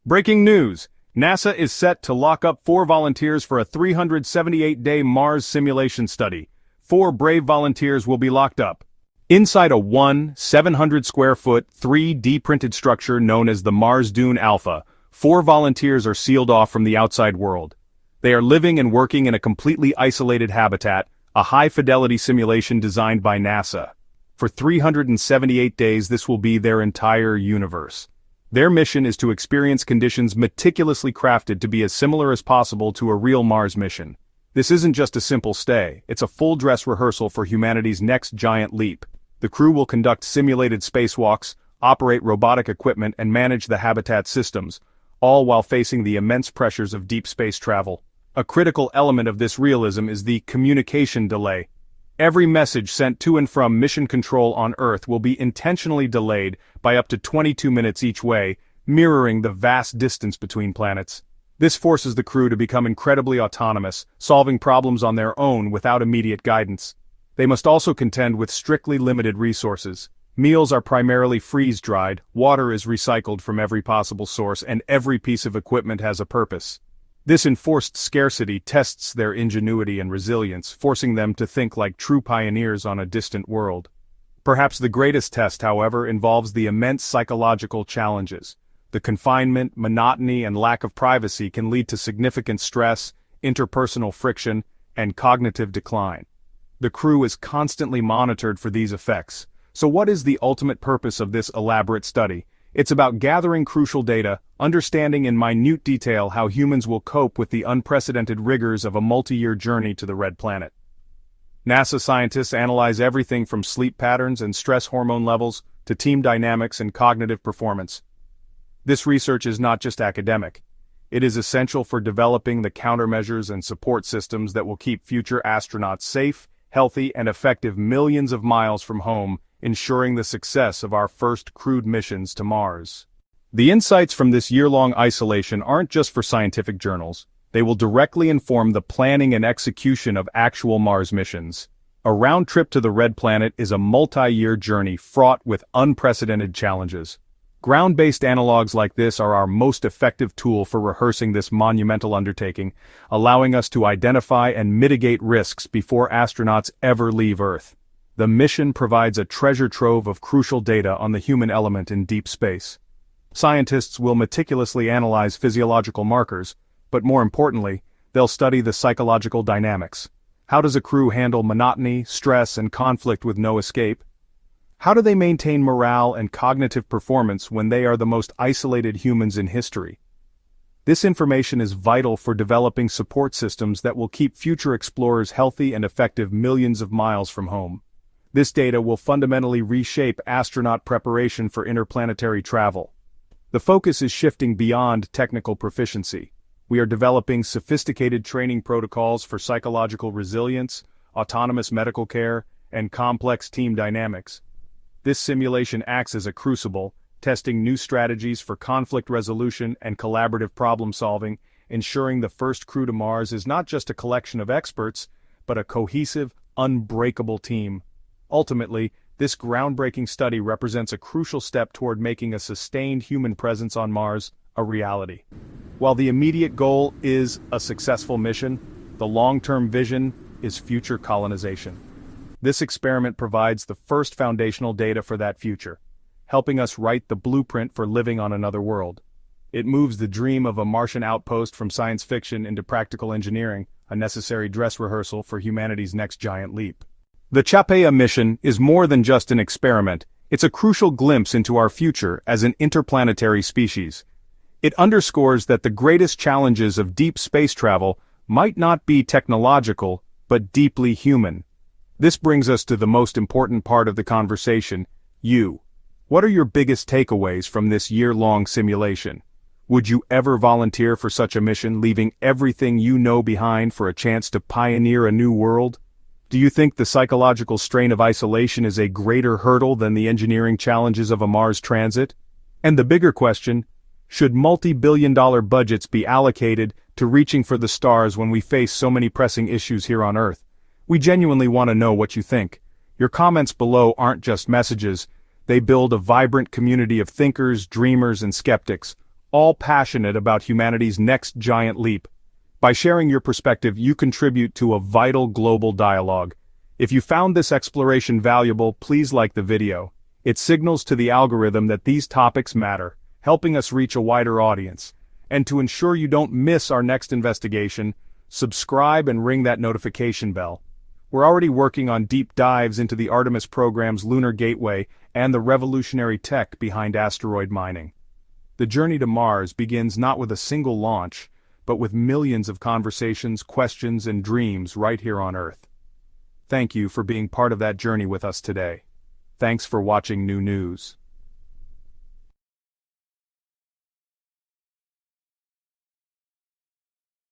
Breaking news! NASA is set to lock up 4 volunteers for a 378-day Mars simulation study. 4 brave volunteers will be locked up inside a 700-square-foot, 3D-printed structure known as the Mars Dune Alpha. 4 volunteers are sealed off from the outside world. They are living and working in a completely isolated habitat, a high-fidelity simulation designed by NASA. For 378 days, this will be their entire universe. Their mission is to experience conditions meticulously crafted to be as similar as possible to a real Mars mission. This isn't just a simple stay, it's a full-dress rehearsal for humanity's next giant leap. The crew will conduct simulated spacewalks, operate robotic equipment and manage the habitat systems, all while facing the immense pressures of deep space travel. A critical element of this realism is the communication delay. Every message sent to and from mission control on Earth will be intentionally delayed by up to 22 minutes each way, mirroring the vast distance between planets. This forces the crew to become incredibly autonomous, solving problems on their own without immediate guidance. They must also contend with strictly limited resources. Meals are primarily freeze-dried, water is recycled from every possible source, and every piece of equipment has a purpose. This enforced scarcity tests their ingenuity and resilience, forcing them to think like true pioneers on a distant world. Perhaps the greatest test, however, involves the immense psychological challenges. The confinement, monotony, and lack of privacy can lead to significant stress, interpersonal friction, and cognitive decline. The crew is constantly monitored for these effects. So what is the ultimate purpose of this elaborate study? It's about gathering crucial data, understanding in minute detail how humans will cope with the unprecedented rigors of a multi-year journey to the Red Planet. NASA scientists analyze everything from sleep patterns and stress hormone levels to team dynamics and cognitive performance. This research is not just academic. It is essential for developing the countermeasures and support systems that will keep future astronauts safe, healthy, and effective millions of miles from home, ensuring the success of our first crewed missions to Mars. The insights from this year-long isolation aren't just for scientific journals. They will directly inform the planning and execution of actual Mars missions. A round trip to the Red Planet is a multi-year journey fraught with unprecedented challenges. Ground-based analogs like this are our most effective tool for rehearsing this monumental undertaking, allowing us to identify and mitigate risks before astronauts ever leave Earth. The mission provides a treasure trove of crucial data on the human element in deep space. Scientists will meticulously analyze physiological markers, but more importantly, they'll study the psychological dynamics. How does a crew handle monotony, stress, and conflict with no escape? How do they maintain morale and cognitive performance when they are the most isolated humans in history? This information is vital for developing support systems that will keep future explorers healthy and effective millions of miles from home. This data will fundamentally reshape astronaut preparation for interplanetary travel. The focus is shifting beyond technical proficiency. We are developing sophisticated training protocols for psychological resilience, autonomous medical care, and complex team dynamics. This simulation acts as a crucible, testing new strategies for conflict resolution and collaborative problem-solving, ensuring the first crew to Mars is not just a collection of experts, but a cohesive, unbreakable team. Ultimately, this groundbreaking study represents a crucial step toward making a sustained human presence on Mars a reality. While the immediate goal is a successful mission, the long-term vision is future colonization. This experiment provides the first foundational data for that future, helping us write the blueprint for living on another world. It moves the dream of a Martian outpost from science fiction into practical engineering, a necessary dress rehearsal for humanity's next giant leap. The CHAPEA mission is more than just an experiment, it's a crucial glimpse into our future as an interplanetary species. It underscores that the greatest challenges of deep space travel might not be technological, but deeply human. This brings us to the most important part of the conversation, you. What are your biggest takeaways from this year-long simulation? Would you ever volunteer for such a mission, leaving everything you know behind for a chance to pioneer a new world? Do you think the psychological strain of isolation is a greater hurdle than the engineering challenges of a Mars transit? And the bigger question, should multi-billion-dollar budgets be allocated to reaching for the stars when we face so many pressing issues here on Earth? We genuinely want to know what you think. Your comments below aren't just messages, they build a vibrant community of thinkers, dreamers, and skeptics, all passionate about humanity's next giant leap. By sharing your perspective, you contribute to a vital global dialogue. If you found this exploration valuable, please like the video. It signals to the algorithm that these topics matter, helping us reach a wider audience. And to ensure you don't miss our next investigation, subscribe and ring that notification bell. We're already working on deep dives into the Artemis program's lunar gateway and the revolutionary tech behind asteroid mining. The journey to Mars begins not with a single launch, but with millions of conversations, questions, and dreams right here on Earth. Thank you for being part of that journey with us today. Thanks for watching New News.